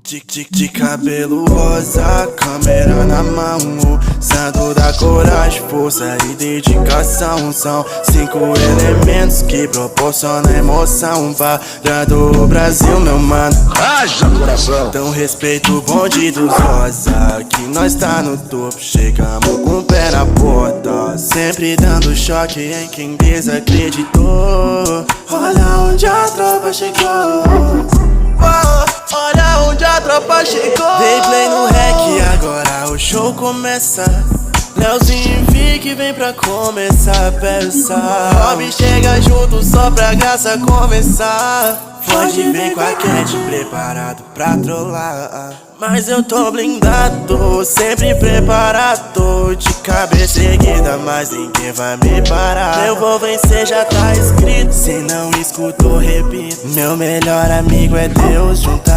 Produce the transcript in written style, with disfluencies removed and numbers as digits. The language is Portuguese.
De cabelo rosa, câmera na mão, o santo da coragem, força e dedicação. São 5 elementos que proporcionam emoção parando o Brasil, meu mano. Haja coração. Então respeita o bonde dos rosa, que nós tá no topo, chegamos com o pé na porta, sempre dando choque em quem desacreditou. Olha onde a tropa chegou, olha onde a tropa chegou. Dei play no rec, agora o show começa. Leozinho Vic vem pra começar a peça. Rob chega junto só pra graça começar. Pode vir com a Cat preparado pra trollar, mas eu tô blindado, sempre preparado. De cabeça erguida, mas ninguém vai me parar. Eu vou vencer, já tá escrito, se não escutou, repito. Meu melhor amigo é Deus, junta